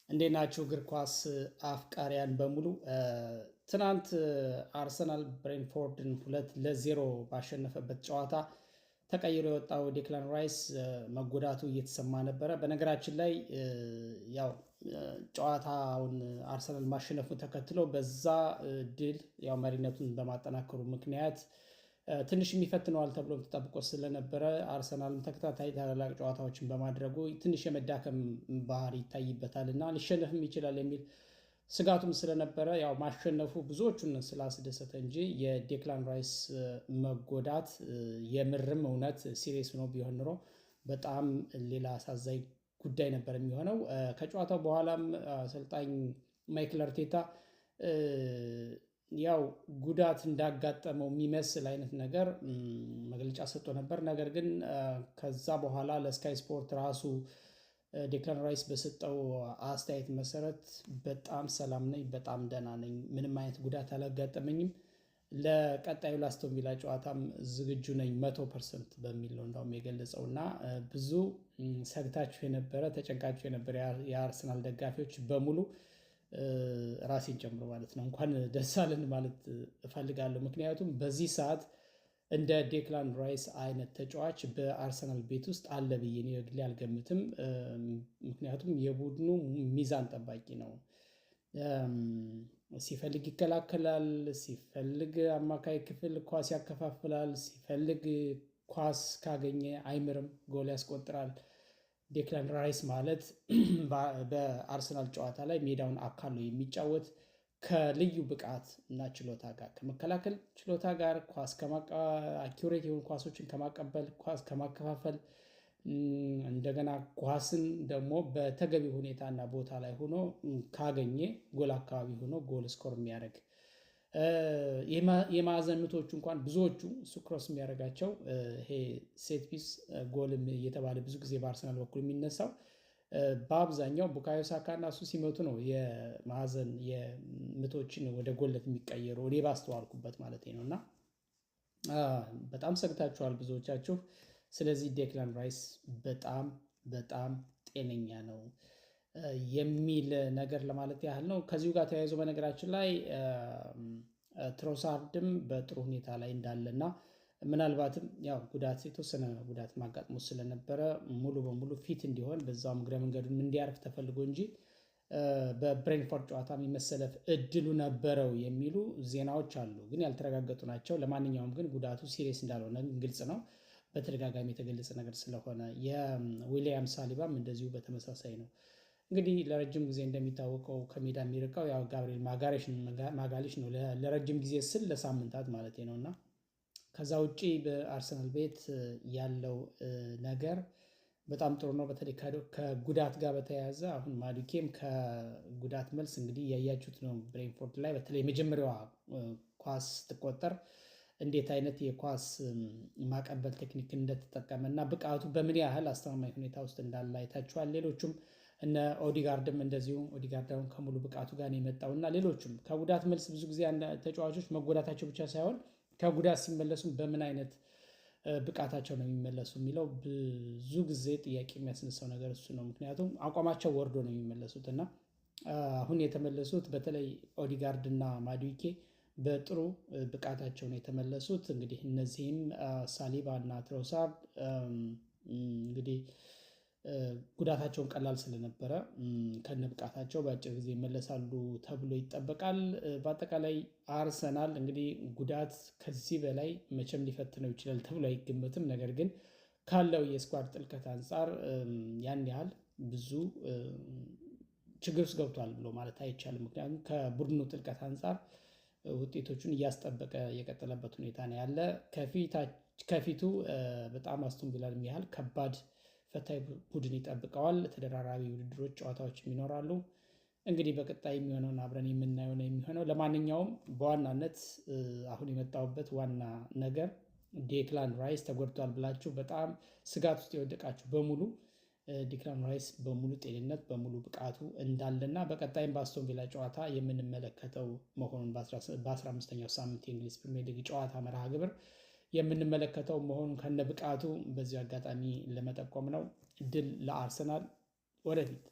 እንዴት ናችሁ እግር ኳስ አፍቃሪያን በሙሉ? ትናንት አርሰናል ብሬንትፎርድን 2-0 ባሸነፈበት ጨዋታ ተቀይሮ የወጣው ዴክላን ራይስ መጎዳቱ እየተሰማ ነበረ። በነገራችን ላይ ያው ጨዋታውን አርሰናል ማሸነፉን ተከትሎ በዛ ድል ያው መሪነቱን በማጠናከሩ ምክንያት ትንሽ የሚፈትነዋል ተብሎ ተጠብቆ ስለነበረ አርሰናልም ተከታታይ ታላላቅ ጨዋታዎችን በማድረጉ ትንሽ የመዳከም ባህሪ ይታይበታል እና ሊሸነፍም ይችላል የሚል ስጋቱም ስለነበረ ያው ማሸነፉ ብዙዎቹን ስላስደሰተ እንጂ የዴክላን ራይስ መጎዳት የምርም እውነት ሲሪየስ ሆኖ ቢሆን ኖሮ በጣም ሌላ አሳዛኝ ጉዳይ ነበር የሚሆነው። ከጨዋታው በኋላም አሰልጣኝ ማይክል አርቴታ ያው ጉዳት እንዳጋጠመው የሚመስል አይነት ነገር መግለጫ ሰጥቶ ነበር። ነገር ግን ከዛ በኋላ ለስካይ ስፖርት ራሱ ዴክላን ራይስ በሰጠው አስተያየት መሰረት በጣም ሰላም ነኝ፣ በጣም ደህና ነኝ፣ ምንም አይነት ጉዳት አላጋጠመኝም፣ ለቀጣዩ ላስቶን ቪላ ጨዋታም ዝግጁ ነኝ 100% በሚል ነው እንዳውም የገለጸው እና ብዙ ሰግታችሁ የነበረ ተጨንቃችሁ የነበረ የአርሰናል ደጋፊዎች በሙሉ ራሴን ጨምሮ ማለት ነው እንኳን ደስ አለን ማለት እፈልጋለሁ። ምክንያቱም በዚህ ሰዓት እንደ ዴክላን ራይስ አይነት ተጫዋች በአርሰናል ቤት ውስጥ አለ ብዬ እኔ በግሌ አልገምትም። ምክንያቱም የቡድኑ ሚዛን ጠባቂ ነው። ሲፈልግ ይከላከላል፣ ሲፈልግ አማካይ ክፍል ኳስ ያከፋፍላል፣ ሲፈልግ ኳስ ካገኘ አይምርም፣ ጎል ያስቆጥራል። ዴክላን ራይስ ማለት በአርሰናል ጨዋታ ላይ ሜዳውን አካሎ የሚጫወት ከልዩ ብቃት እና ችሎታ ጋር ከመከላከል ችሎታ ጋር ኳስ አኪሬት የሆኑ ኳሶችን ከማቀበል ኳስ ከማከፋፈል እንደገና ኳስን ደግሞ በተገቢ ሁኔታና ቦታ ላይ ሆኖ ካገኘ ጎል አካባቢ ሆኖ ጎል ስኮር የሚያደርግ የማዕዘን ምቶቹ እንኳን ብዙዎቹ እሱ ክሮስ የሚያደርጋቸው ይሄ ሴት ፒስ ጎልም እየተባለ ብዙ ጊዜ በአርሰናል በኩል የሚነሳው በአብዛኛው ቡካዮ ሳካ እና እሱ ሲመቱ ነው የማዕዘን የምቶችን ወደ ጎለት የሚቀየሩ እኔ ባስተዋልኩበት ማለት ነው። እና በጣም ሰግታችኋል ብዙዎቻችሁ። ስለዚህ ዴክላን ራይስ በጣም በጣም ጤነኛ ነው የሚል ነገር ለማለት ያህል ነው። ከዚሁ ጋር ተያይዞ በነገራችን ላይ ትሮሳርድም በጥሩ ሁኔታ ላይ እንዳለና ምናልባትም ያው ጉዳት የተወሰነ ጉዳት ማጋጥሞ ስለነበረ ሙሉ በሙሉ ፊት እንዲሆን በዛም እግረ መንገዱን እንዲያርፍ ተፈልጎ እንጂ በብሬንትፎርድ ጨዋታ የመሰለፍ እድሉ ነበረው የሚሉ ዜናዎች አሉ፣ ግን ያልተረጋገጡ ናቸው። ለማንኛውም ግን ጉዳቱ ሲሪየስ እንዳልሆነ ግልጽ ነው፣ በተደጋጋሚ የተገለጸ ነገር ስለሆነ። የዊሊያም ሳሊባም እንደዚሁ በተመሳሳይ ነው። እንግዲህ ለረጅም ጊዜ እንደሚታወቀው ከሜዳ የሚርቀው ያው ጋብሪኤል ማጋሊሽ ነው፣ ለረጅም ጊዜ ስል ለሳምንታት ማለት ነው። እና ከዛ ውጪ በአርሰናል ቤት ያለው ነገር በጣም ጥሩ ነው። በተለይ ከጉዳት ጋር በተያያዘ አሁን ማዱኬም ከጉዳት መልስ እንግዲህ ያያችሁት ነው ብሬንትፎርድ ላይ በተለይ የመጀመሪያዋ ኳስ ስትቆጠር እንዴት አይነት የኳስ ማቀበል ቴክኒክ እንደተጠቀመ እና ብቃቱ በምን ያህል አስተማማኝ ሁኔታ ውስጥ እንዳለ አይታችኋል። ሌሎቹም እነ ኦዲጋርድም እንደዚሁ ኦዲጋርዳውን ከሙሉ ብቃቱ ጋር ነው የመጣው እና ሌሎቹም ከጉዳት መልስ ብዙ ጊዜ ተጫዋቾች መጎዳታቸው ብቻ ሳይሆን ከጉዳት ሲመለሱ በምን አይነት ብቃታቸው ነው የሚመለሱ የሚለው ብዙ ጊዜ ጥያቄ የሚያስነሳው ነገር እሱ ነው። ምክንያቱም አቋማቸው ወርዶ ነው የሚመለሱት እና አሁን የተመለሱት በተለይ ኦዲጋርድ እና ማዱኬ በጥሩ ብቃታቸው ነው የተመለሱት። እንግዲህ እነዚህም ሳሊባ እና ትሮሳርድ እንግዲህ ጉዳታቸውን ቀላል ስለነበረ ከነ ብቃታቸው በአጭር ጊዜ ይመለሳሉ ተብሎ ይጠበቃል። በአጠቃላይ አርሰናል እንግዲህ ጉዳት ከዚህ በላይ መቼም ሊፈትነው ይችላል ተብሎ አይገመትም። ነገር ግን ካለው የስኳድ ጥልቀት አንጻር ያን ያህል ብዙ ችግር ውስጥ ገብቷል ብሎ ማለት አይቻልም። ምክንያቱም ከቡድኑ ጥልቀት አንጻር ውጤቶቹን እያስጠበቀ የቀጠለበት ሁኔታ ነው ያለ። ከፊቱ በጣም አስቶን ቪላን ያህል ከባድ ፈታኝ ቡድን ይጠብቀዋል። ተደራራቢ ውድድሮች፣ ጨዋታዎች ይኖራሉ። እንግዲህ በቀጣይ የሚሆነውን አብረን የምናየው ነው የሚሆነው። ለማንኛውም በዋናነት አሁን የመጣሁበት ዋና ነገር ዴክላን ራይስ ተጎድቷል ብላችሁ በጣም ስጋት ውስጥ የወደቃችሁ በሙሉ ዴክላን ራይስ በሙሉ ጤንነት በሙሉ ብቃቱ እንዳለና በቀጣይም በአስቶን ቪላ ጨዋታ የምንመለከተው መሆኑን በ15ኛው ሳምንት የእንግሊዝ ፕሪሚየር ሊግ ጨዋታ መርሃ ግብር የምንመለከተው መሆኑን ከነ ብቃቱ በዚህ አጋጣሚ ለመጠቆም ነው። ድል ለአርሰናል ወደፊት